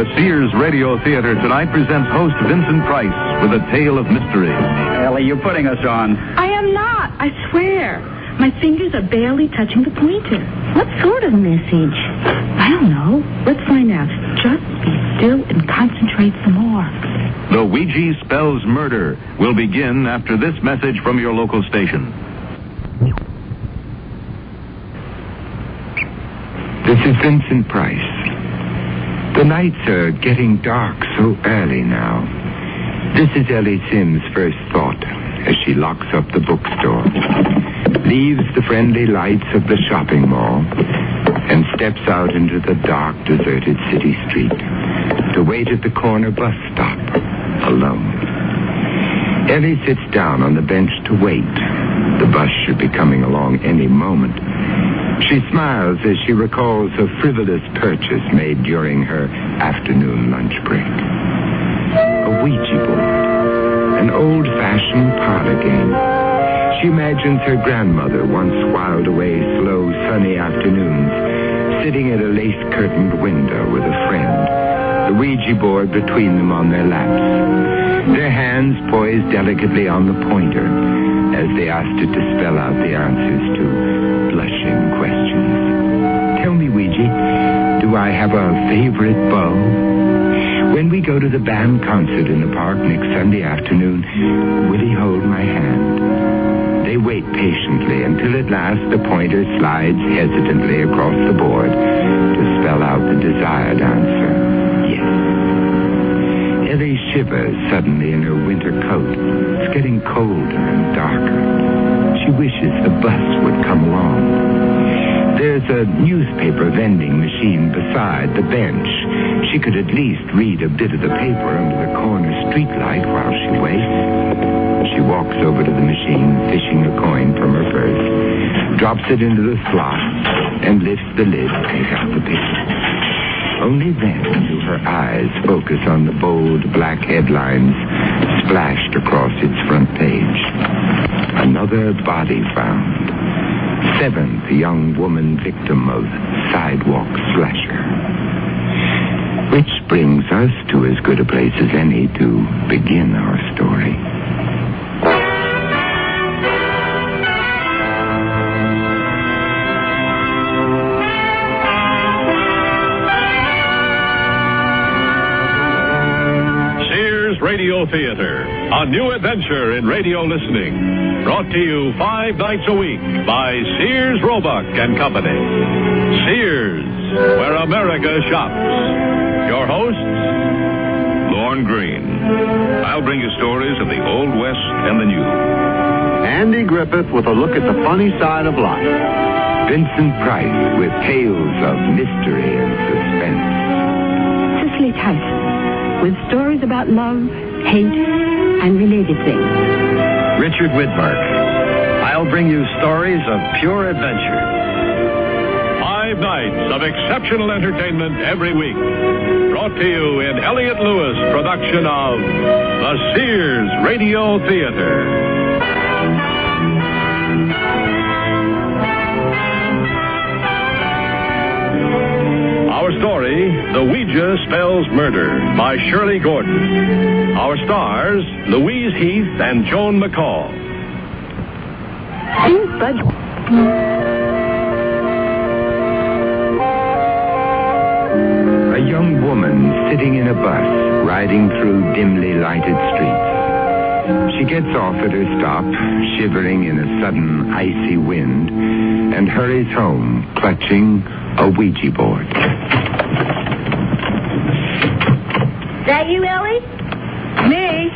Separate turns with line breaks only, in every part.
The Sears Radio Theater tonight presents host Vincent Price with a tale of mystery.
Ellie, you're putting us on.
I am not, I swear. My fingers are barely touching the pointer. What sort of message? I don't know. Let's find out. Just be still and concentrate some more.
The Ouija Spells Muder will begin after this message from your local station.
This is Vincent Price. The nights are getting dark so early now. This is Ellie Sims' first thought as she locks up the bookstore, leaves the friendly lights of the shopping mall, and steps out into the dark, deserted city street to wait at the corner bus stop, alone. Ellie sits down on the bench to wait. The bus should be coming along any moment. She smiles as she recalls a frivolous purchase made during her afternoon lunch break. A Ouija board, an old-fashioned parlor game. She imagines her grandmother once whiled away slow, sunny afternoons, sitting at a lace-curtained window with a friend, the Ouija board between them on their laps, their hands poised delicately on the pointer as they asked it to spell out the answers to blushing questions. Tell me, Ouija, do I have a favorite beau? When we go to the band concert in the park next Sunday afternoon, will he hold my hand? They wait patiently until at last the pointer slides hesitantly across the board to spell out the desired answer. Yes. Ellie shivers suddenly in her winter coat. It's getting colder and darker. She wishes the bus would come along. There's a newspaper vending machine beside the bench. She could at least read a bit of the paper under the corner streetlight while she waits. She walks over to the machine, fishing a coin from her purse, drops it into the slot, and lifts the lid to take out the paper. Only then do her eyes focus on the bold black headlines splashed across its front page. Another body found. 7th young woman victim of sidewalk slasher. Which brings us to as good a place as any to begin our story.
Radio Theater, a new adventure in radio listening. Brought to you 5 nights a week by Sears, Roebuck and Company. Sears, where America shops. Your hosts, Lorne Green. I'll bring you stories of the Old West and the New.
Andy Griffith with a look at the funny side of life.
Vincent Price with tales of mystery and suspense.
Cicely Tyson, with stories about love, hate, and related things.
Richard Widmark. I'll bring you stories of pure adventure.
5 nights of exceptional entertainment every week. Brought to you in Elliott Lewis production of the Sears Radio Theater. Our story, The Ouija Spells Muder, by Shirley Gordon. Our stars, Louise Heath and Joan McCall.
A young woman sitting in a bus, riding through dimly lighted streets. She gets off at her stop, shivering in a sudden icy wind, and hurries home, clutching a Ouija board.
That you, Ellie?
Me?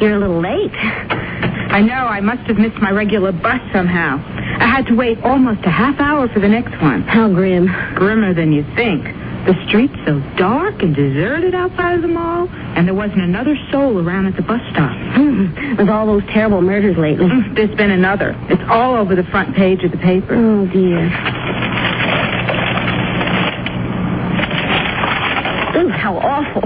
You're a little late.
I know. I must have missed my regular bus somehow. I had to wait almost a half hour for the next one.
How grim.
Grimmer than you think. The street's so dark and deserted outside of the mall, and there wasn't another soul around at the bus stop.
With all those terrible murders lately.
There's been another. It's all over the front page of the paper.
Oh, dear. Ooh, how awful.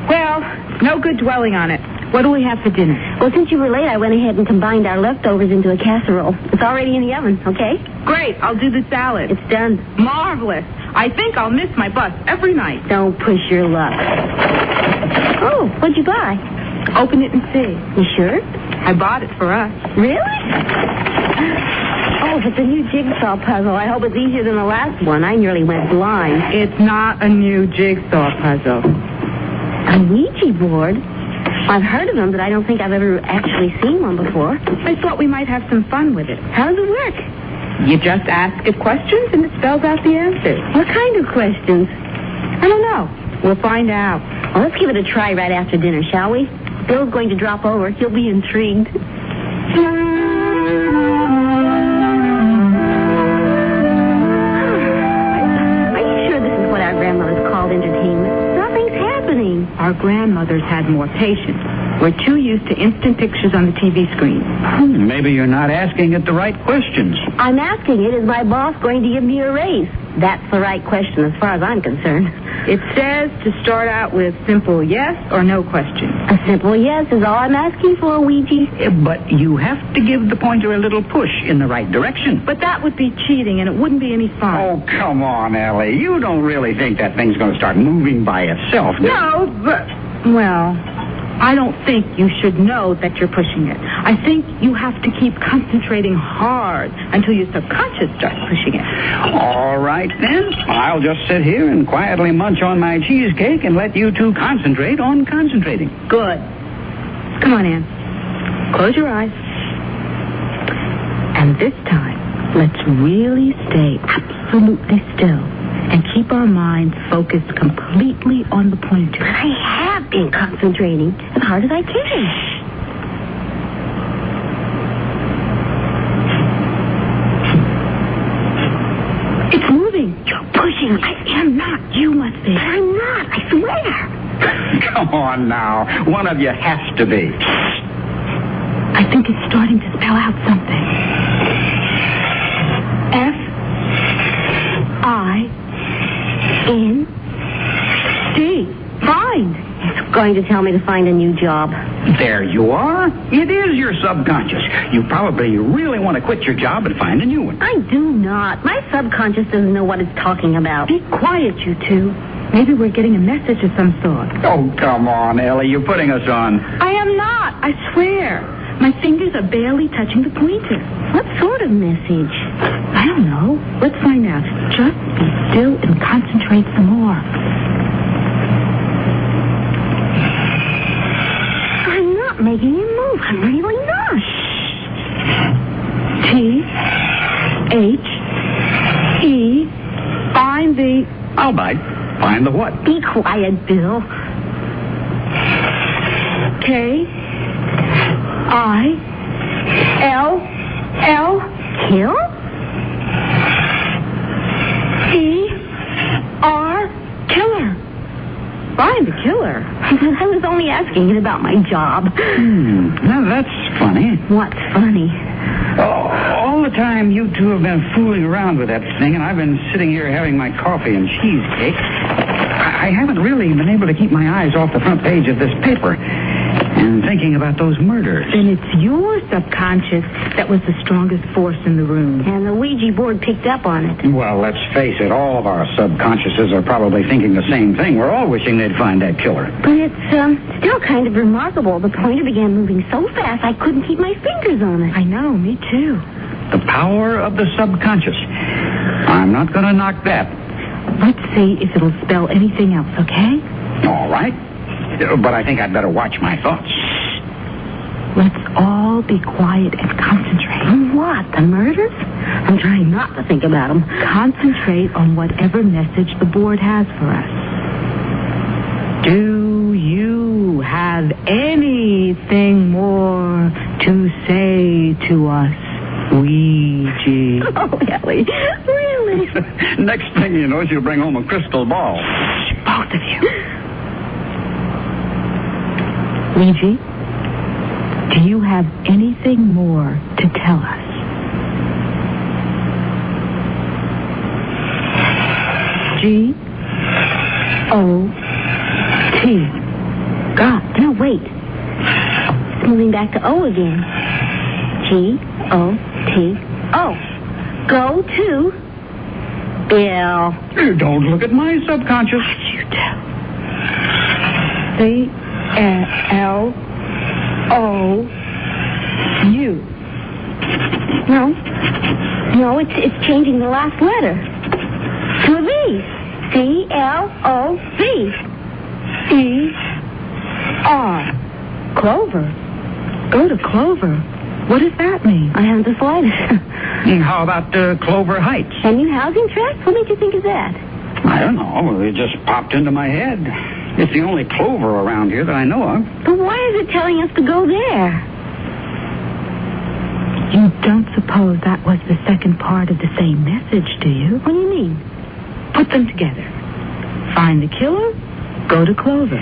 Well, no good dwelling on it. What'll we have for dinner?
Well, since you were late, I went ahead and combined our leftovers into a casserole. It's already in the oven, okay?
Great. I'll do the salad.
It's done.
Marvelous. I think I'll miss my bus every night.
Don't push your luck. Oh, what'd you buy?
Open it and see.
You sure?
I bought it for us.
Really? Oh, it's a new jigsaw puzzle. I hope it's easier than the last one. I nearly went blind.
It's not a new jigsaw puzzle.
A Ouija board? I've heard of them, but I don't think I've ever actually seen one before.
I thought we might have some fun with it.
How does it work?
You just ask it questions and it spells out the answers.
What kind of questions?
I don't know. We'll find out.
Well, let's give it a try right after dinner, shall we? Bill's going to drop over. He'll be intrigued. Are you sure this is what our grandmothers called entertainment? Nothing's happening.
Our grandmothers had more patience. We're too used to instant pictures on the TV screen.
Maybe you're not asking it the right questions.
I'm asking it, is my boss going to give me a raise? That's the right question as far as I'm concerned.
It says to start out with simple yes or no questions.
A simple yes is all I'm asking for, Ouija.
But you have to give the pointer a little push in the right direction.
But that would be cheating, and it wouldn't be any fun.
Oh, come on, Ellie. You don't really think that thing's going to start moving by itself, do you?
No, but... Well, I don't think you should know that you're pushing it. I think you have to keep concentrating hard until your subconscious starts pushing it.
All right, then. I'll just sit here and quietly munch on my cheesecake and let you two concentrate on concentrating.
Good. Come on, Ann. Close your eyes. And this time, let's really stay absolutely still and keep our minds focused completely on the pointer.
I have been concentrating as hard as I can.
It's moving.
You're pushing.
I am not. You must be.
I'm not. I swear.
Come on now. One of you has to be.
I think it's starting to spell out something. F-I-N-D. Find.
It's going to tell me to find a new job.
There you are. It is your subconscious. You probably really want to quit your job and find a new one.
I do not. My subconscious doesn't know what it's talking about.
Be quiet, you two. Maybe we're getting a message of some sort.
Oh, come on, Ellie. You're putting us on.
I am not. I swear. My fingers are barely touching the pointer.
What sort of message?
I don't know. Let's find out. Just be still and concentrate some more.
I'm not making it move. I'm really not.
T-H-E. Find the...
I'll bite. Find the what?
Be quiet, Bill.
K-I-L-L.
Kill?
E-R. Killer. Find the killer.
I was only asking it about my job.
Now, that's funny.
What's funny?
All the time you two have been fooling around with that thing, and I've been sitting here having my coffee and cheesecake, I haven't really been able to keep my eyes off the front page of this paper and thinking about those murders.
Then it's your subconscious that was the strongest force in the room.
And the Ouija board picked up on it.
Well, let's face it, all of our subconsciouses are probably thinking the same thing. We're all wishing they'd find that killer.
But it's still kind of remarkable. The pointer began moving so fast I couldn't keep my fingers on it.
I know, me too.
The power of the subconscious. I'm not going to knock that.
Let's see if it'll spell anything else, okay?
All right. But I think I'd better watch my thoughts.
Let's all be quiet and concentrate.
On what? The murders? I'm trying not to think about them.
Concentrate on whatever message the board has for us. Do you have anything more to say to us, Ouija?
Oh, Ellie, really?
Next thing you know, she'll bring home a crystal ball.
Both of you. Ouija, do you have anything more to tell us? G-O-T.
God, no, wait. moving back to O again. G-O-T-O. Go to Bill.
You don't look at my subconscious.
You do.
C-L-O-U.
No, it's changing the last letter to a V. C-L-O-V.
E-R. Clover. Go to Clover. What does that mean?
I haven't the slightest.
How about Clover Heights?
A new housing tract? What made you think of that?
I don't know. It just popped into my head. It's the only Clover around here that I know of.
But why is it telling us to go there?
You don't suppose that was the second part of the same message, do you?
What do you mean?
Put them together. Find the killer, go to Clover.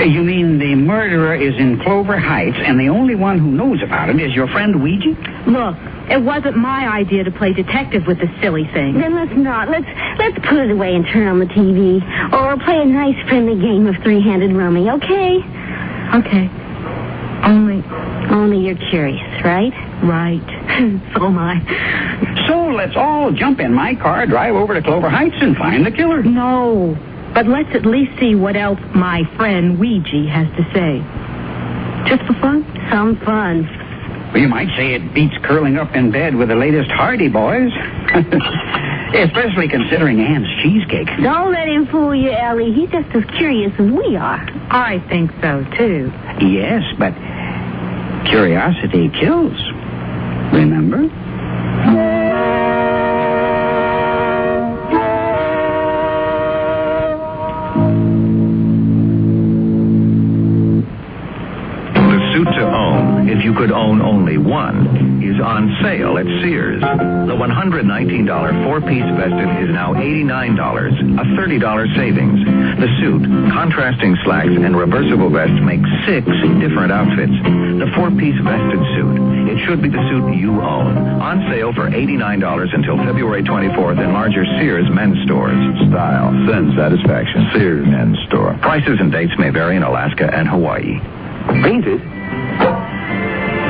You mean the murderer is in Clover Heights, and the only one who knows about it is your friend Ouija?
Look, it wasn't my idea to play detective with this silly thing.
Then let's not. Let's put it away and turn on the TV. Or play a nice friendly game of three-handed rummy, okay?
Okay.
Only you're curious, right?
Right.
So am I.
So let's all jump in my car, drive over to Clover Heights, and find the killer.
No. But let's at least see what else my friend Ouija has to say. Just for fun?
Some fun.
Well, you might say it beats curling up in bed with the latest Hardy Boys. Especially considering Ann's cheesecake.
Don't let him fool you, Ellie. He's just as curious as we are.
I think so, too.
Yes, but curiosity kills. Remember?
If you could own only one, is on sale at Sears. The $119 four-piece vested is now $89, a $30 savings. The suit, contrasting slacks, and reversible vest make 6 different outfits. The four-piece vested suit, it should be the suit you own. On sale for $89 until February 24th in larger Sears men's stores. Style, send satisfaction. Sears men's store. Prices and dates may vary in Alaska and Hawaii.
Painted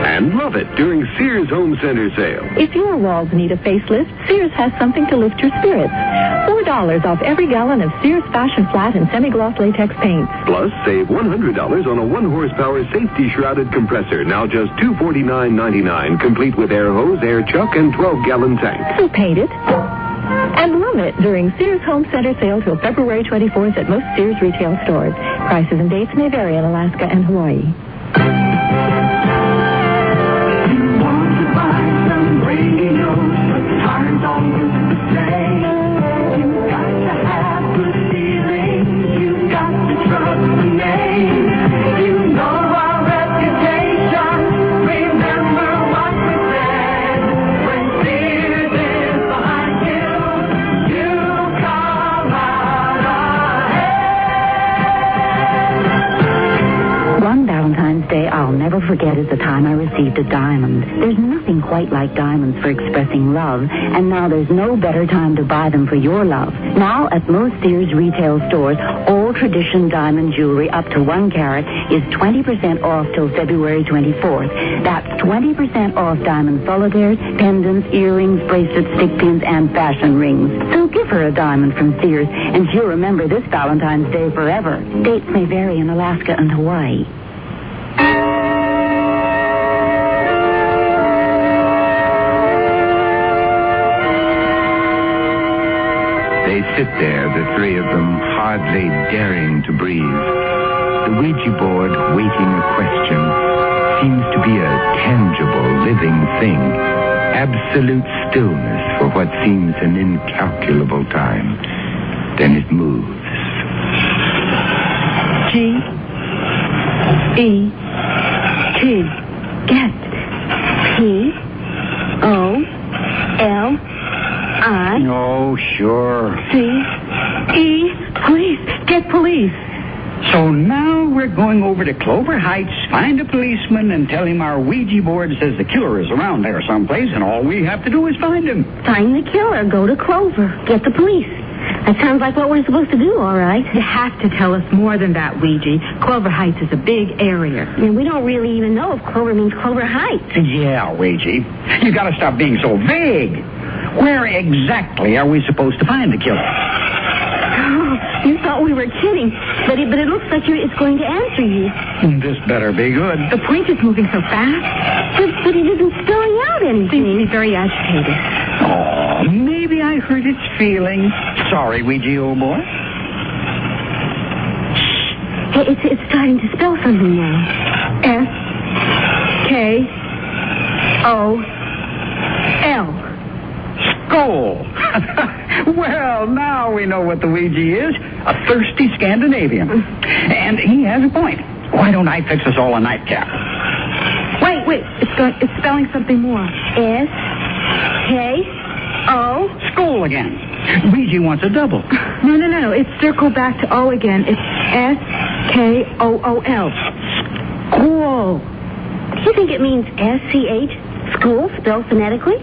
and love it during Sears Home Center sale.
If your walls need a facelift, Sears has something to lift your spirits. $4 off every gallon of Sears Fashion Flat and Semi-Gloss Latex paint.
Plus, save $100 on a 1-horsepower safety-shrouded compressor, now just $249.99, complete with air hose, air chuck, and 12-gallon tank.
So paint it and love it during Sears Home Center sale till February 24th at most Sears retail stores. Prices and dates may vary in Alaska and Hawaii.
I'll never forget is the time I received a diamond. There's nothing quite like diamonds for expressing love, and now there's no better time to buy them for your love. Now at most Sears retail stores, all tradition diamond jewelry up to 1 carat is 20% off till February 24th. That's 20% off diamond solitaires, pendants, earrings, bracelets, stick pins, and fashion rings. So give her a diamond from Sears, and she'll remember this Valentine's Day forever. Dates may vary in Alaska and Hawaii.
They sit there, the three of them, hardly daring to breathe. The Ouija board, waiting a question, seems to be a tangible, living thing. Absolute stillness for what seems an incalculable time. Then it moves.
G-E-T. Get. P-O-L-I.
Oh, sure.
C-E. Police. Get police.
So now we're going over to Clover Heights, find a policeman, and tell him our Ouija board says the killer is around there someplace, and all we have to do is find him.
Find the killer. Go to Clover. Get the police. That sounds like what we're supposed to do, all right.
You have to tell us more than that, Ouija. Clover Heights is a big area.
And we don't really even know if Clover means Clover Heights.
Yeah, Ouija. You got to stop being so vague. Where exactly are we supposed to find the killer?
Oh, you thought we were kidding, but it looks like it's going to answer you.
This better be good.
The pointer's moving so fast.
But it isn't spelling out anything.
Seems to be very agitated.
Oh, maybe I hurt its feelings. Sorry, Ouija, old boy.
Hey, it's starting to spell something now.
S-K-O-L.
Skull. Well, now we know what the Ouija is. A thirsty Scandinavian. And he has a point. Why don't I fix us all a nightcap?
Wait. It's spelling something more.
S-K-O.
Skull again. Ouija wants a double.
No. It's circled back to O again. It's S-K-O-O-L. School.
Do you think it means S-C-H? School, spelled phonetically?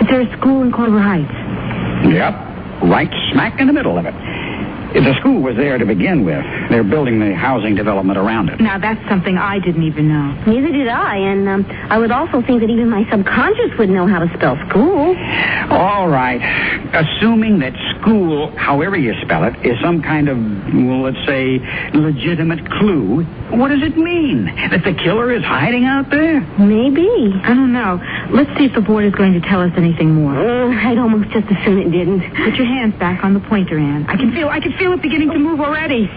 Is there a school in Clover Heights?
Yep. Right smack in the middle of it. The school was there to begin with. They're building the housing development around it.
Now, that's something I didn't even know.
Neither did I, and I would also think that even my subconscious would know how to spell school.
All right. Assuming that school, however you spell it, is some kind of, well, let's say, legitimate clue, what does it mean? That the killer is hiding out there?
Maybe.
I don't know. Let's see if the board is going to tell us anything more.
I'd almost just as soon it didn't.
Put your hands back on the pointer, Anne. I can feel it beginning to move already.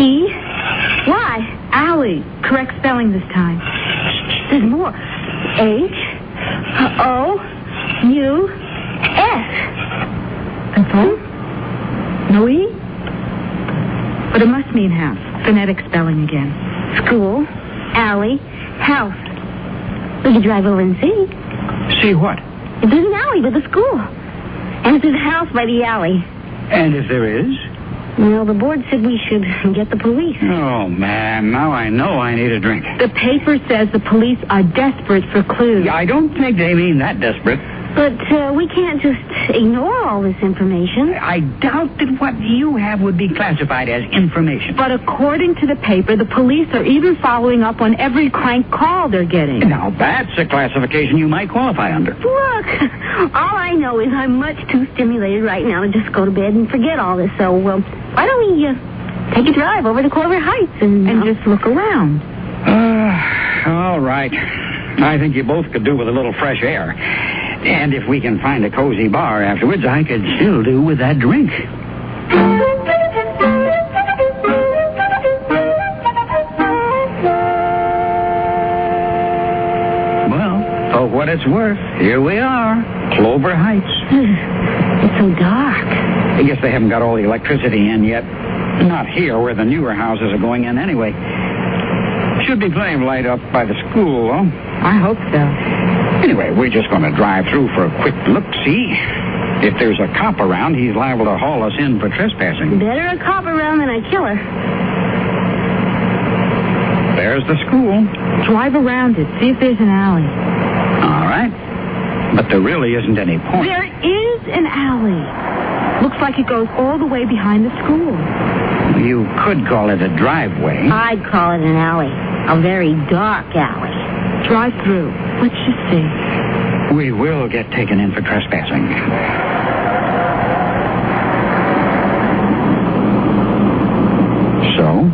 A-L-L-E-Y.
Alley. Correct spelling this time.
There's more. H-O-U-S.
That's all? No E? But it must mean house. Phonetic spelling again.
School, alley, house. We could drive over and see.
See what?
There's an alley by the school. And there's a house by the alley.
And if there is?
Well, the board said we should get the police.
Oh, man, now I know I need a drink.
The paper says the police are desperate for clues.
Yeah, I don't think they mean that desperate.
But we can't just ignore all this information.
I doubt that what you have would be classified as information.
But according to the paper, the police are even following up on every crank call they're getting.
Now, that's a classification you might qualify under.
Look, all I know is I'm much too stimulated right now to just go to bed and forget all this. So, why don't we take a drive over to Clover Heights and
just look around?
All right. I think you both could do with a little fresh air. And if we can find a cozy bar afterwards, I could still do with that drink. Well, for what it's worth, here we are, Clover Heights.
It's so dark.
I guess they haven't got all the electricity in yet. Not here, where the newer houses are going in anyway. Should be plenty of light up by the school, though.
I hope so.
Anyway, we're just going to drive through for a quick look-see. If there's a cop around, he's liable to haul us in for trespassing.
Better a cop around than a killer.
There's the school.
Drive around it. See if there's an alley.
All right. But there really isn't any point.
There is an alley. Looks like it goes all the way behind the school.
You could call it a driveway.
I'd call it an alley. A very dark alley.
Drive through. Let's just see.
We will get taken in for trespassing. So,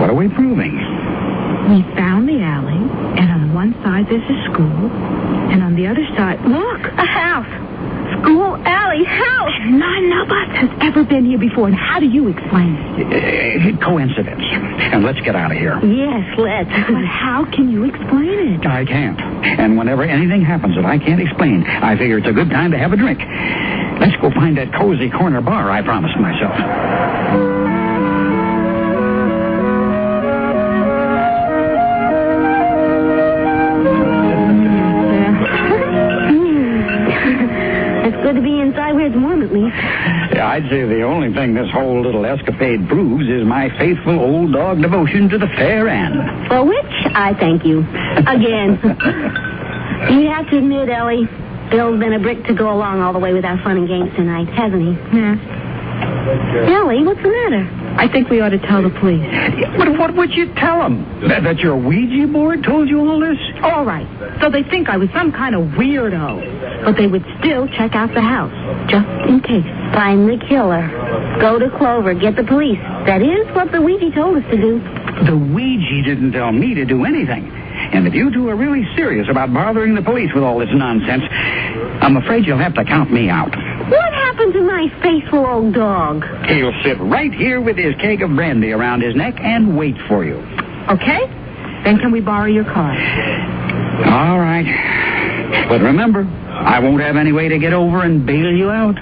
what are we proving?
We found the alley, and on one side there's a school, and on the other side, look,
a house. School, alley, house.
And none of us has ever been here before, and how do you explain it?
Coincidence. And let's get out of here.
Yes, let's.
But how can you explain it?
I can't. And whenever anything happens that I can't explain, I figure it's a good time to have a drink. Let's go find that cozy corner bar I promised myself.
Good to be inside where it's warm, at least.
Yeah, I'd say the only thing this whole little escapade proves is my faithful old dog devotion to the fair Anne.
For which I thank you. Again. You have to admit, Ellie, Bill's been a brick to go along all the way with our fun and games tonight, hasn't he?
Yeah.
Ellie, what's the matter?
I think we ought to tell the police.
What would you tell them? That your Ouija board told you all this?
All right. So they think I was some kind of weirdo. But they would still check out the house, just in case.
Find the killer. Go to Clover. Get the police. That is what the Ouija told us to do.
The Ouija didn't tell me to do anything. And if you two are really serious about bothering the police with all this nonsense, I'm afraid you'll have to count me out.
What happened to my faithful old dog?
He'll sit right here with his keg of brandy around his neck and wait for you.
Okay? Then can we borrow your car?
All right. But remember, I won't have any way to get over and bail you out.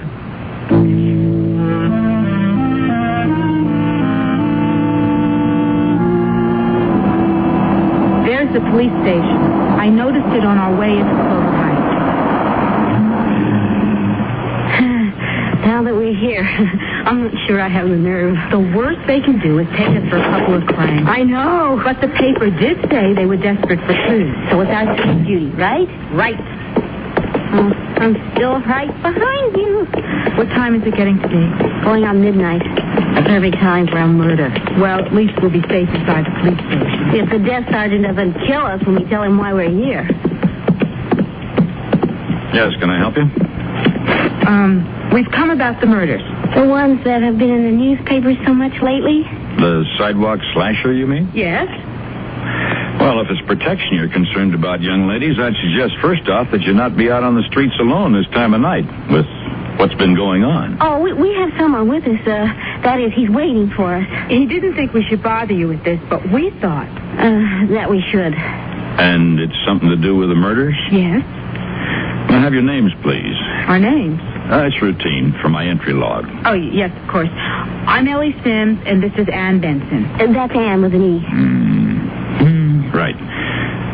There's the police station. I noticed it on our way into Clover Heights.
Now that we're here, I'm not sure I have the nerve.
The worst they can do is take us for a couple of crimes.
I know.
But the paper did say they were desperate for clues.
So it's our duty, right?
Right.
I'm still right behind you.
What time is it getting to be?
Going on midnight. A perfect time for a murder.
Well, at least we'll be safe inside the police station.
If the desk sergeant doesn't kill us when we tell him why we're here.
Yes, can I help you?
We've come about the murders.
The ones that have been in the newspapers so much lately?
The sidewalk slasher, you mean?
Yes.
Well, if it's protection you're concerned about, young ladies, I'd suggest first off that you not be out on the streets alone this time of night with what's been going on.
Oh, we have someone with us. That is, he's waiting for us.
He didn't think we should bother you with this, but we thought.
That we should.
And it's something to do with the murders?
Yes.
Well, have your names, please.
Our names?
It's routine for my entry log.
Oh, yes, of course. I'm Ellie Sims, and this is Ann Benson.
That's Ann with an E.
Right.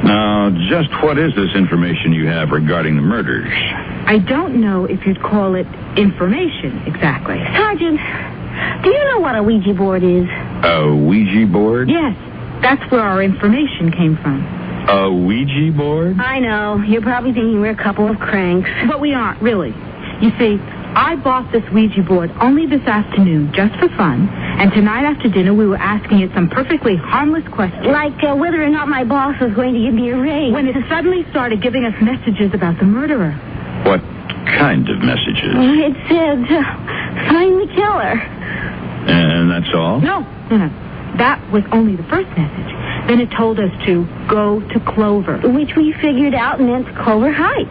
Now, just what is this information you have regarding the murders?
I don't know if you'd call it information exactly.
Sergeant, do you know what a Ouija board is?
A Ouija board?
Yes. That's where our information came from.
A Ouija board?
I know. You're probably thinking we're a couple of cranks.
But we aren't, really. You see, I bought this Ouija board only this afternoon, just for fun. And tonight after dinner, we were asking it some perfectly harmless questions.
Like whether or not my boss was going to give me a raise.
When it suddenly started giving us messages about the murderer.
What kind of messages?
It said, find the killer.
And that's all?
No. That was only the first message. Then it told us to go to Clover.
Which we figured out meant Clover Heights.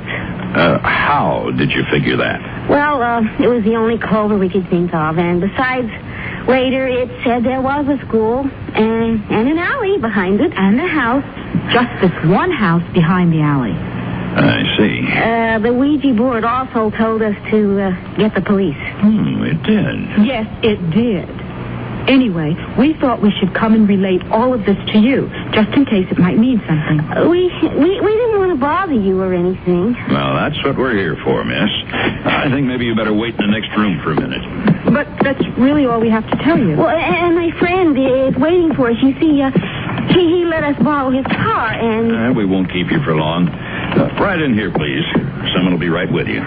How did you figure that?
Well, it was the only Clover we could think of. And besides, later it said there was a school and an alley behind it.
And a house. Just this one house behind the alley.
I see.
The Ouija board also told us to get the police.
It did.
Yes, it did. Anyway, we thought we should come and relate all of this to you, just in case it might mean something.
We didn't want to bother you or anything.
Well, that's what we're here for, miss. I think maybe you better wait in the next room for a minute.
But that's really all we have to tell you.
Well, and my friend is waiting for us. You see, he let us borrow his car, and...
We won't keep you for long. Right in here, please. Someone will be right with you.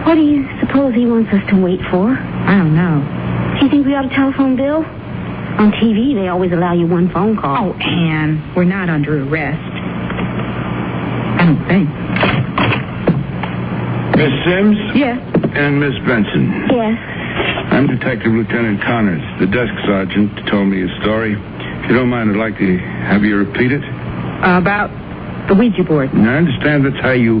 What do you suppose he wants us to wait for?
I don't know.
Do you think we ought to telephone Bill? On TV, they always allow you one phone call.
Oh, Ann, we're not under arrest. I don't think.
Miss Sims?
Yes.
And Miss Benson?
Yes.
I'm Detective Lieutenant Connors. The desk sergeant told me a story. If you don't mind, I'd like to have you repeat it.
About the Ouija board.
Now, I understand that's how you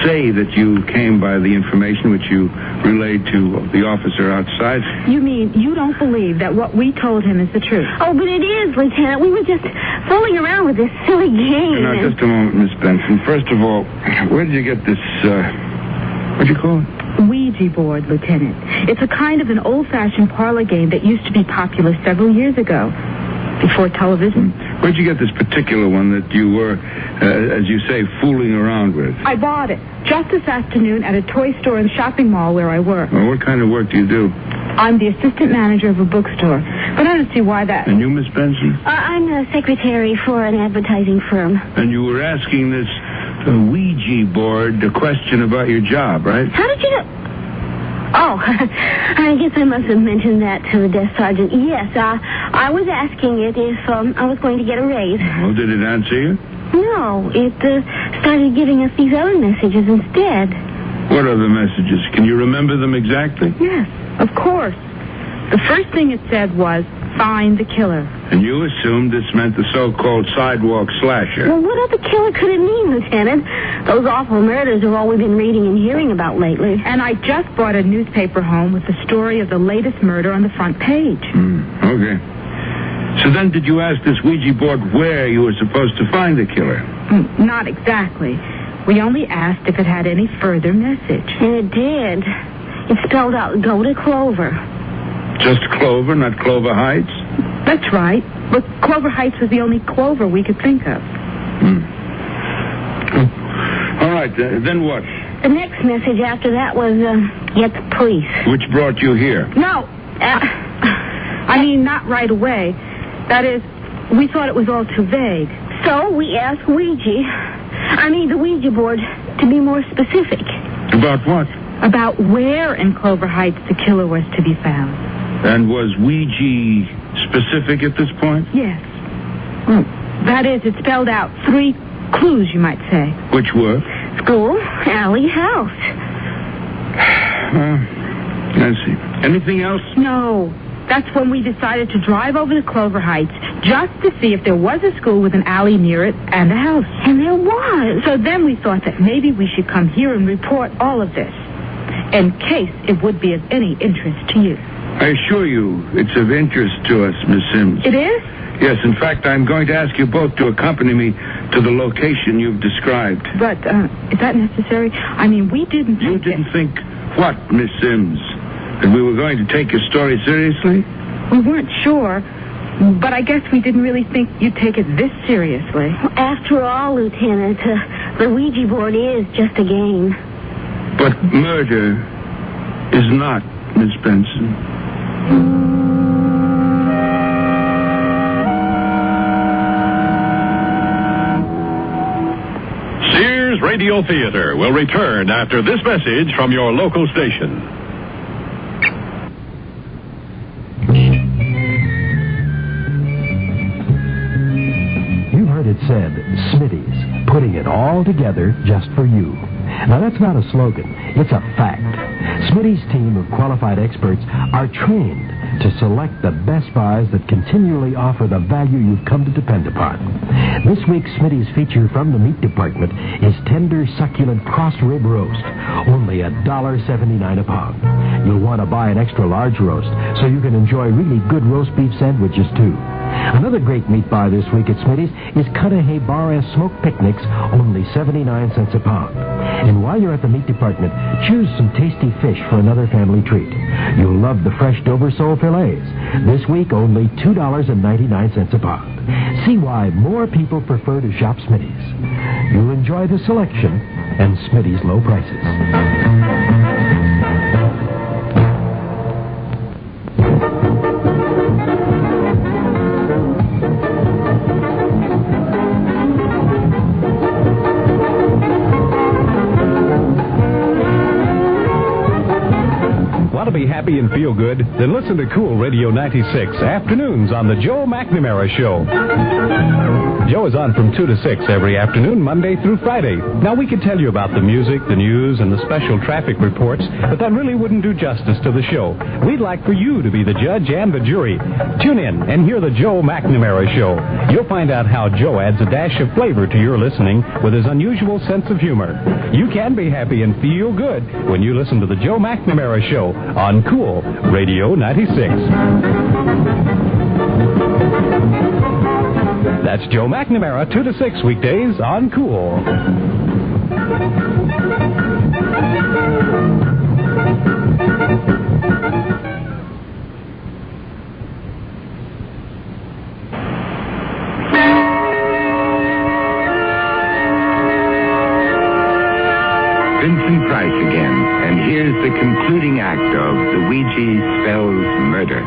say that you came by the information which you relayed to the officer outside.
You mean you don't believe that what we told him is the truth?
Oh, but it is, Lieutenant. We were just fooling around with this silly game.
Now, just a moment, Miss Benson. First of all, where did you get this, what'd you call it?
Ouija board, Lieutenant. It's a kind of an old-fashioned parlor game that used to be popular several years ago, before television.
Where'd you get this particular one that you were, as you say, fooling around with?
I bought it just this afternoon at a toy store and shopping mall where I work.
Well, what kind of work do you do?
I'm the assistant manager of a bookstore, but I don't see why that...
And you, Miss Benson?
I'm a secretary for an advertising firm.
And you were asking this the Ouija board a question about your job, right?
How did you know? Oh, I guess I must have mentioned that to the desk sergeant. Yes, I was asking it if I was going to get a raise.
Well, did it answer you?
No, it started giving us these other messages instead.
What other messages? Can you remember them exactly?
Yes, of course. The first thing it said was, find the killer.
And you assumed this meant the so-called sidewalk slasher.
Well, what other killer could it mean, Lieutenant? Those awful murders are all we've been reading and hearing about lately.
And I just brought a newspaper home with the story of the latest murder on the front page.
Okay. So then did you ask this Ouija board where you were supposed to find the killer?
Not exactly. We only asked if it had any further message.
And it did. It spelled out, go to Clover.
Just Clover, not Clover Heights?
That's right. But Clover Heights was the only Clover we could think of.
All right, then what?
The next message after that was, get the police.
Which brought you here?
No. I mean, not right away. That is, we thought it was all too vague.
So we asked the Ouija board, to be more specific.
About what?
About where in Clover Heights the killer was to be found.
And was Ouija specific at this point?
Yes. That is, it spelled out 3 clues, you might say.
Which were?
School, alley, house.
I see. Anything else?
No. That's when we decided to drive over to Clover Heights just to see if there was a school with an alley near it and a house.
And there was.
So then we thought that maybe we should come here and report all of this, in case it would be of any interest to you.
I assure you it's of interest to us, Miss Sims.
It is?
Yes, in fact, I'm going to ask you both to accompany me to the location you've described.
But, is that necessary? I mean, we didn't think...
You didn't think what, Miss Sims? That we were going to take your story seriously?
We weren't sure, but I guess we didn't really think you'd take it this seriously.
After all, Lieutenant, the Ouija board is just a game.
But murder is not, Miss Benson.
Sears Radio Theater will return after this message from your local station.
You've heard it said, Smitty's, putting it all together just for you. Now, that's not a slogan. It's a fact. Smitty's team of qualified experts are trained to select the best buys that continually offer the value you've come to depend upon. This week's Smitty's feature from the meat department is tender, succulent cross rib roast, only $1.79 a pound. You'll want to buy an extra large roast so you can enjoy really good roast beef sandwiches, too. Another great meat buy this week at Smitty's is Cudahy Bar S Smoked Picnics, only 79 cents a pound. And while you're at the meat department, choose some tasty fish for another family treat. You'll love the fresh Dover sole fillets. This week, only $2.99 a pound. See why more people prefer to shop Smitty's. You'll enjoy the selection and Smitty's low prices.
Want to be happy and feel good? Then listen to Cool Radio 96 afternoons on the Joe McNamara Show. Joe is on from 2 to 6 every afternoon, Monday through Friday. Now, we could tell you about the music, the news, and the special traffic reports, but that really wouldn't do justice to the show. We'd like for you to be the judge and the jury. Tune in and hear the Joe McNamara Show. You'll find out how Joe adds a dash of flavor to your listening with his unusual sense of humor. You can be happy and feel good when you listen to the Joe McNamara Show on Cool Radio 96. That's Joe McNamara, 2 to 6 weekdays on Cool.
Vincent Price again, and here's the concluding act of the Ouija Spells Muder.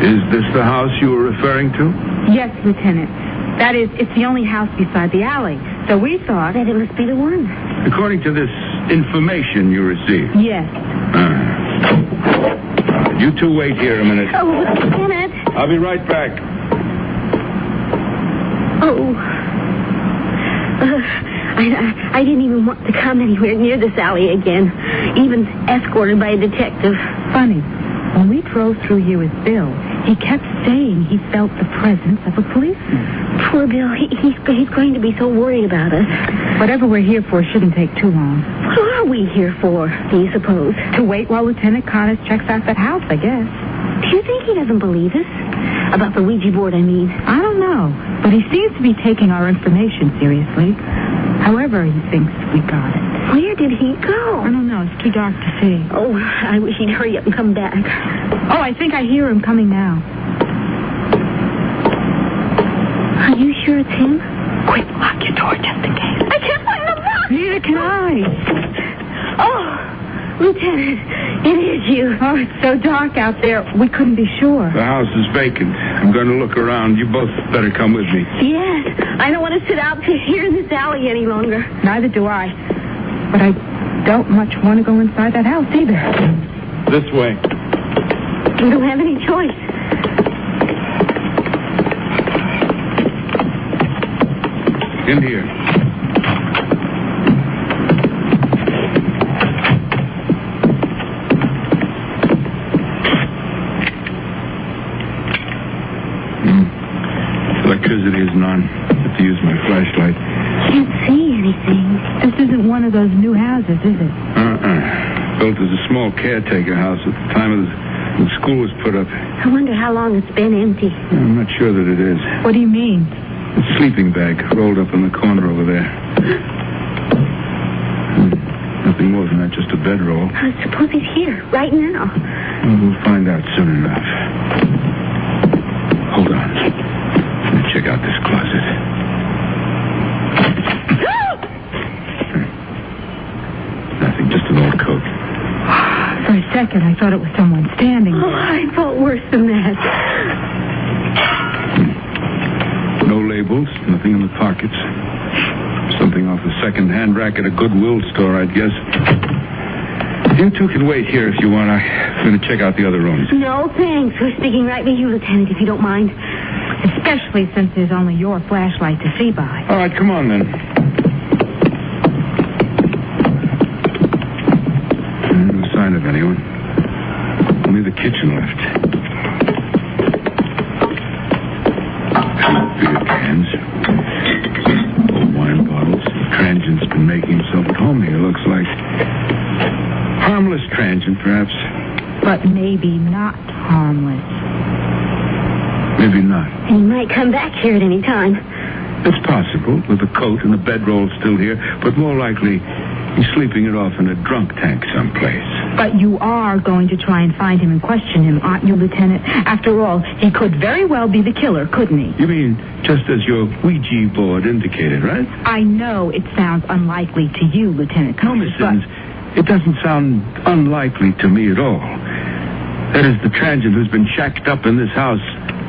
Is this the house you were referring to?
Yes, Lieutenant. That is, it's the only house beside the alley. So we thought that it must be the one.
According to this information you received?
Yes.
You two wait here a minute.
Oh, Lieutenant.
I'll be right back.
Oh. I didn't even want to come anywhere near this alley again, even escorted by a detective.
Funny. When we drove through here with Bill, he kept saying he felt the presence of a policeman.
Poor Bill. He's going to be so worried about us.
Whatever we're here for shouldn't take too long.
What are we here for, do you suppose?
To wait while Lieutenant Connors checks out that house, I guess.
Do you think he doesn't believe us? About the Ouija board, I mean.
I don't know, but he seems to be taking our information seriously. However, he thinks we got it.
Where did he go?
I don't know. It's too dark to see.
Oh, I wish he'd hurry up and come back.
Oh, I think I hear him coming now.
Are you sure it's him?
Quick, lock your door just in case.
I can't find the lock.
Neither can I.
Oh, Lieutenant, it is you.
Oh, it's so dark out there, we couldn't be sure.
The house is vacant. I'm going to look around. You both better come with me.
Yes, I don't want to sit out here in this alley any longer.
Neither do I. But I don't much want to go inside that house either.
This way.
We don't have any choice.
In here. Electricity isn't on. I have to use my flashlight.
Can't see anything.
This isn't one of those new houses, is it?
Built as a small caretaker house at the time of the school was put up.
I wonder how long it's been empty.
I'm not sure that it is.
What do you mean?
A sleeping bag rolled up in the corner over there. Nothing more than that, just a bedroll.
I suppose he's here, right now.
Well, we'll find out soon enough. Hold on. Let me check out this closet. Nothing, just an old coat.
For a second, I thought it was someone standing there.
Oh, I felt worse than that.
No labels, nothing in the pockets. Something off the second-hand rack at a Goodwill store, I'd guess. You two can wait here if you want. I'm going to check out the other rooms.
No, thanks. We're sticking right with you, Lieutenant, if you don't mind.
Especially since there's only your flashlight to see by.
All right, come on, then. No sign of anyone. Only the kitchen left. Beer cans. Old wine bottles. Transient's been making himself at home here, looks like. Harmless transient, perhaps.
But maybe not harmless.
Maybe not.
He might come back here at any time.
It's possible, with the coat and the bedroll still here, but more likely he's sleeping it off in a drunk tank someplace.
But you are going to try and find him and question him, aren't you, Lieutenant? After all, he could very well be the killer, couldn't he?
You mean just as your Ouija board indicated, right?
I know it sounds unlikely to you, Lieutenant
No, Miss Simmons, it doesn't sound unlikely to me at all. That is, the transient who's been shacked up in this house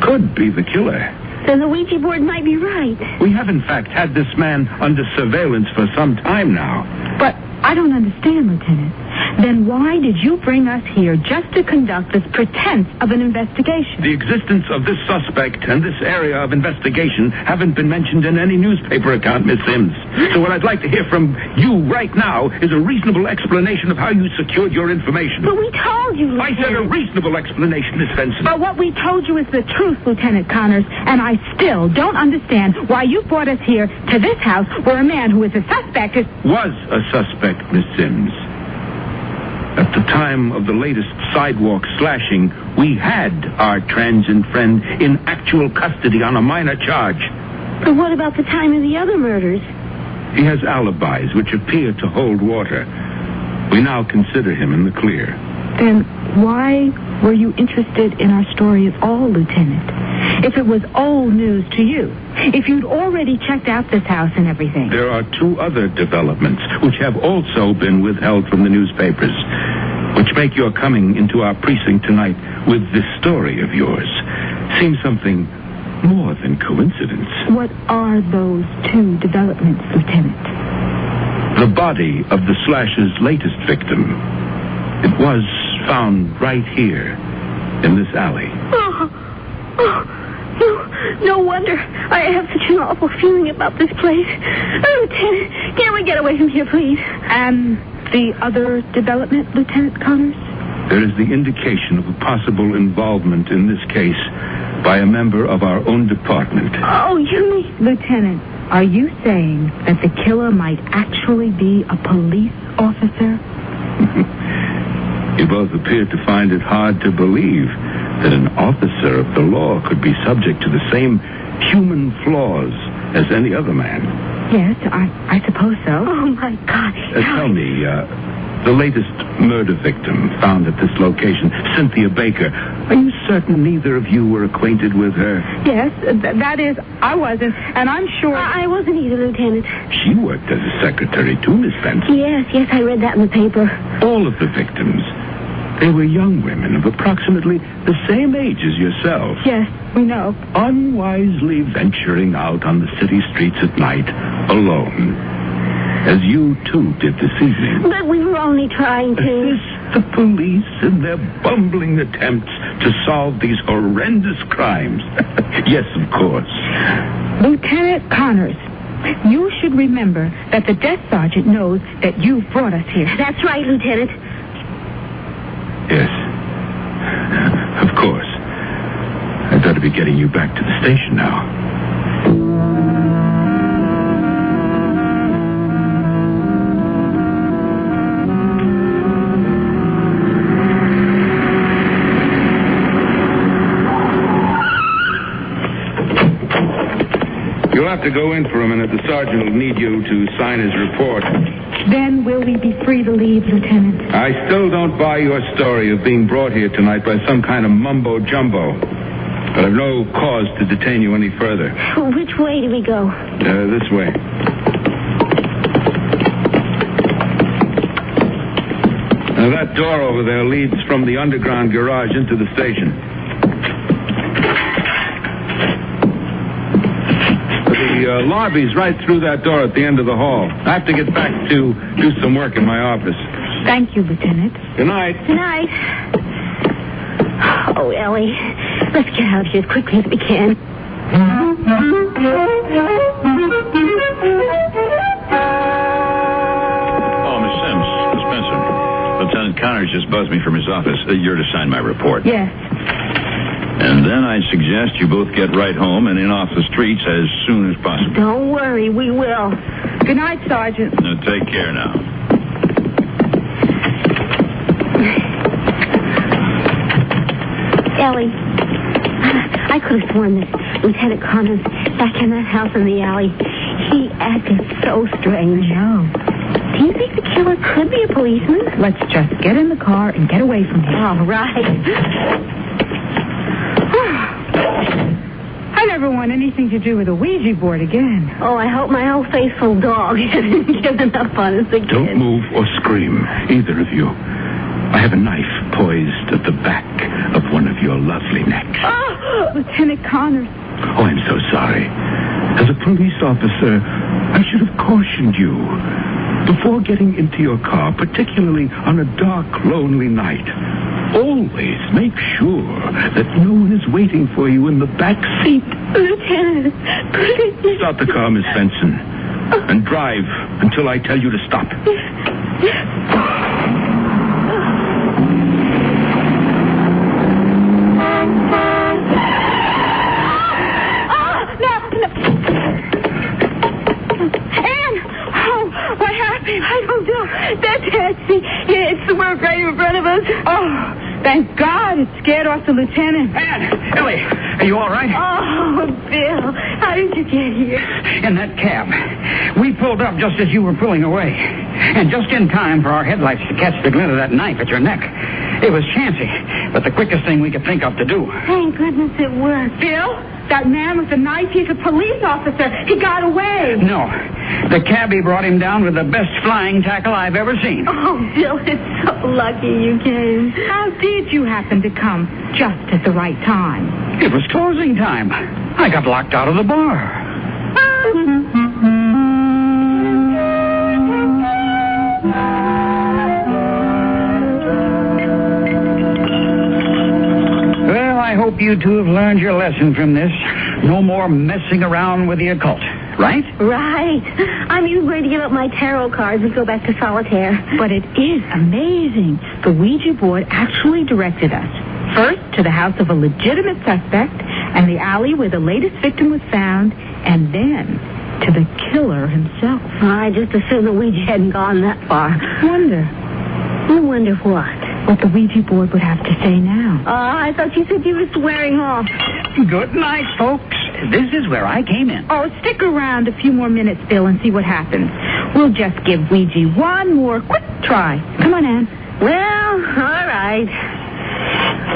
could be the killer.
Then the Ouija board might be right.
We have, in fact, had this man under surveillance for some time now.
But I don't understand, Lieutenant. Then why did you bring us here just to conduct this pretense of an investigation?
The existence of this suspect and this area of investigation haven't been mentioned in any newspaper account, Miss Sims. So what I'd like to hear from you right now is a reasonable explanation of how you secured your information.
But we told you, Lieutenant.
I said a reasonable explanation, Miss Benson.
But what we told you is the truth, Lieutenant Connors, and I still don't understand why you brought us here to this house where a man who is a suspect
was a suspect, Miss Sims. At the time of the latest sidewalk slashing, we had our transient friend in actual custody on a minor charge.
But what about the time of the other murders?
He has alibis which appear to hold water. We now consider him in the clear.
Then why were you interested in our story at all, Lieutenant? If it was old news to you, if you'd already checked out this house and everything.
There are two other developments which have also been withheld from the newspapers, which make your coming into our precinct tonight with this story of yours seems something more than coincidence.
What are those two developments, Lieutenant?
The body of the slasher's latest victim. It was found right here in this alley.
No wonder. I have such an awful feeling about this place. Lieutenant, can't we get away from here, please?
And the other development, Lieutenant Connors?
There is the indication of a possible involvement in this case by a member of our own department.
Oh, you mean...
Lieutenant, are you saying that the killer might actually be a police officer?
You both appear to find it hard to believe that an officer of the law could be subject to the same human flaws as any other man.
Yes, I suppose so.
Oh, my God.
Tell me, the latest murder victim found at this location, Cynthia Baker, are you certain neither of you were acquainted with her?
Yes, that is, I wasn't, and I'm sure...
I wasn't either, Lieutenant.
She worked as a secretary too, Miss Benson.
Yes, I read that in the paper.
All of the victims, they were young women of approximately the same age as yourself.
Yes, we know.
Unwisely venturing out on the city streets at night, alone. As you, too, did this evening.
But we were only trying to...
Assist the police in their bumbling attempts to solve these horrendous crimes. Yes, of course.
Lieutenant Connors, you should remember that the desk sergeant knows that you brought us here.
That's right, Lieutenant.
Yes. Of course. I'd better be getting you back to the station now. You'll have to go in for a minute. The sergeant will need you to sign his report.
Then will we be free to leave, Lieutenant?
I still don't buy your story of being brought here tonight by some kind of mumbo-jumbo. But I've no cause to detain you any further.
Which way do we go?
This way. Now, that door over there leads from the underground garage into the station. The lobby's right through that door at the end of the hall. I have to get back to do some work in my office.
Thank you, Lieutenant.
Good night.
Good night. Oh, Ellie, let's get out of here as quickly as we can.
Oh, Miss Sims, Miss Benson. Lieutenant Connors just buzzed me from his office. You're to sign my report.
Yes.
And then I suggest you both get right home and in off the streets as soon as possible.
Don't worry, we will.
Good night, Sergeant.
Now, take care now.
Ellie, I could have sworn that Lieutenant Connors back in that house in the alley, he acted so strange.
No.
Do you think the killer could be a policeman?
Let's just get in the car and get away from here.
All right.
I never want anything to do with a Ouija board again.
Oh, I hope my old faithful dog hasn't given up on us again.
Don't move or scream, either of you. I have a knife poised at the back of one of your lovely necks.
Oh, Lieutenant Connors.
Oh, I'm so sorry. As a police officer, I should have cautioned you. Before getting into your car, particularly on a dark, lonely night, always make sure that no one is waiting for you in the back seat.
Lieutenant, please.
Stop the car, Miss Benson, and drive until I tell you to stop.
I don't know. That taxi, it's the work right in front of us.
Oh, thank God it scared off the lieutenant.
Ann, Ellie, are you all right?
Oh, Bill, how did you get here?
In that cab. We pulled up just as you were pulling away. And just in time for our headlights to catch the glint of that knife at your neck. It was chancy, but the quickest thing we could think of to do.
Thank goodness it worked.
Bill, that man with the knife, he's a police officer. He got away.
No. The cabbie brought him down with the best flying tackle I've ever seen.
Oh, Bill, it's so lucky you came.
How did you happen
happened to come just at the right time.
It was closing time. I got locked out of the bar. Well, I hope you two have learned your lesson from this. No more messing around with the occult, right?
Right. I'm even going to give up my tarot cards and go back to solitaire.
But it is amazing. The Ouija board actually directed us. First, to the house of a legitimate suspect and the alley where the latest victim was found, and then to the killer himself.
I just assumed the Ouija hadn't gone that far. I wonder what?
What the Ouija board would have to say now.
I thought you said you were swearing off.
Good night, folks. This is where I came in.
Oh, stick around a few more minutes, Bill, and see what happens. We'll just give Ouija one more quick try. Come on, Ann.
Well, all right.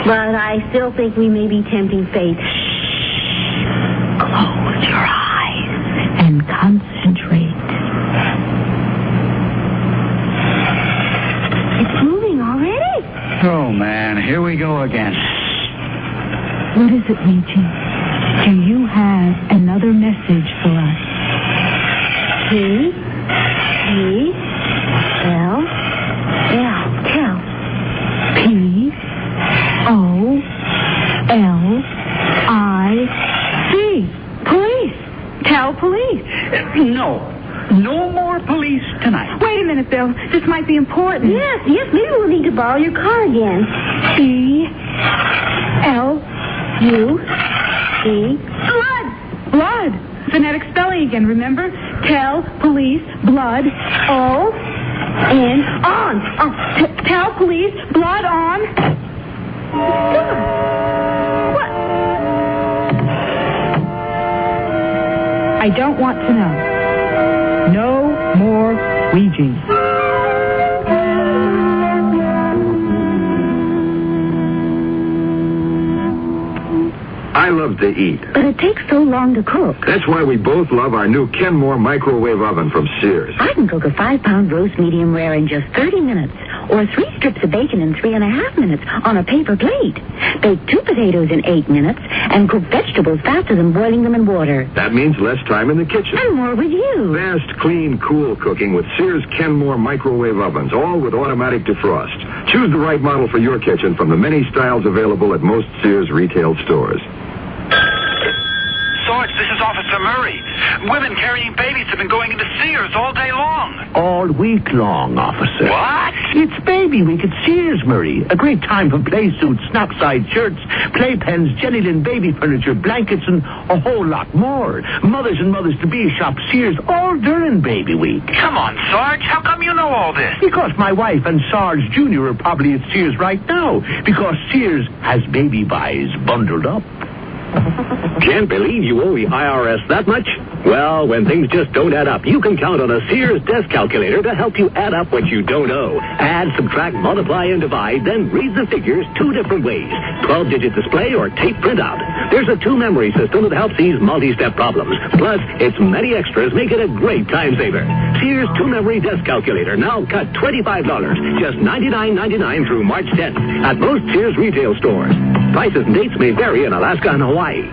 But I still think we may be tempting fate.
Close your eyes and concentrate.
It's moving already.
Oh, man, here we go again.
What is it, Ouija? Do you have another message for us?
P-E-L-L. Tell.
P-O-L-I-C. Police. Tell police.
No more police tonight.
Wait a minute, Bill. This might be important.
Yes, maybe we'll need to borrow your car again.
B-L-U-C. Blood. Phonetic spelling again, remember? Tell, police, blood, O-N, on. Tell police, blood on. What? I don't want to know. No more Ouija.
I love to eat.
But it takes so long to cook.
That's why we both love our new Kenmore microwave oven from Sears.
I can cook a 5-pound roast medium rare in just 30 minutes, or 3 strips of bacon in 3.5 minutes on a paper plate. Bake 2 potatoes in 8 minutes, and cook vegetables faster than boiling them in water.
That means less time in the kitchen.
And more with you.
Fast, clean, cool cooking with Sears Kenmore microwave ovens, all with automatic defrost. Choose the right model for your kitchen from the many styles available at most Sears retail stores.
Sarge, this is Officer Murray. Women carrying babies have been going into Sears all day long.
All week long, officer.
What?
It's Baby Week at Sears, Murray. A great time for play suits, snap-side shirts, playpens, Jellylin baby furniture, blankets, and a whole lot more. Mothers and mothers-to-be shop Sears all during Baby Week.
Come on, Sarge. How come you know all this?
Because my wife and Sarge Jr. are probably at Sears right now. Because Sears has baby buys bundled up.
Can't believe you owe the IRS that much? Well, when things just don't add up, you can count on a Sears desk calculator to help you add up what you don't owe. Add, subtract, multiply, and divide, then read the figures 2 different ways. 12-digit display or tape printout. There's a 2-memory system that helps these multi-step problems. Plus, its many extras make it a great time saver. Sears 2-memory desk calculator now cut $25, just $99.99 through March 10th at most Sears retail stores. Prices and dates may vary in Alaska and Hawaii.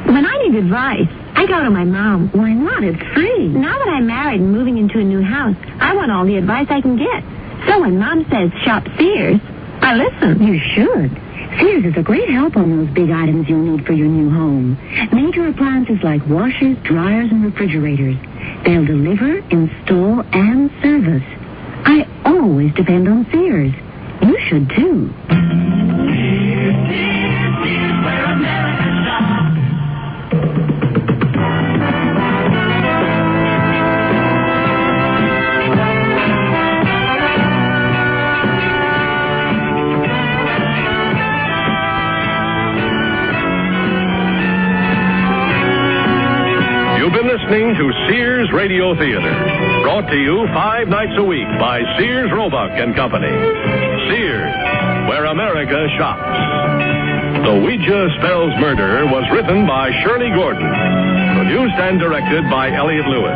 When I need advice, I go to my mom.
Why not? It's free.
Now that I'm married and moving into a new house, I want all the advice I can get. So when Mom says shop Sears, I listen.
You should. Sears is a great help on those big items you'll need for your new home. Major appliances like washers, dryers, and refrigerators. They'll deliver, install, and service. I always depend on Sears. You should, too.
Listening to Sears Radio Theater, brought to you 5 nights a week by Sears Roebuck and Company. Sears, where America shops. The Ouija Spells Muder was written by Shirley Gordon, produced and directed by Elliott Lewis.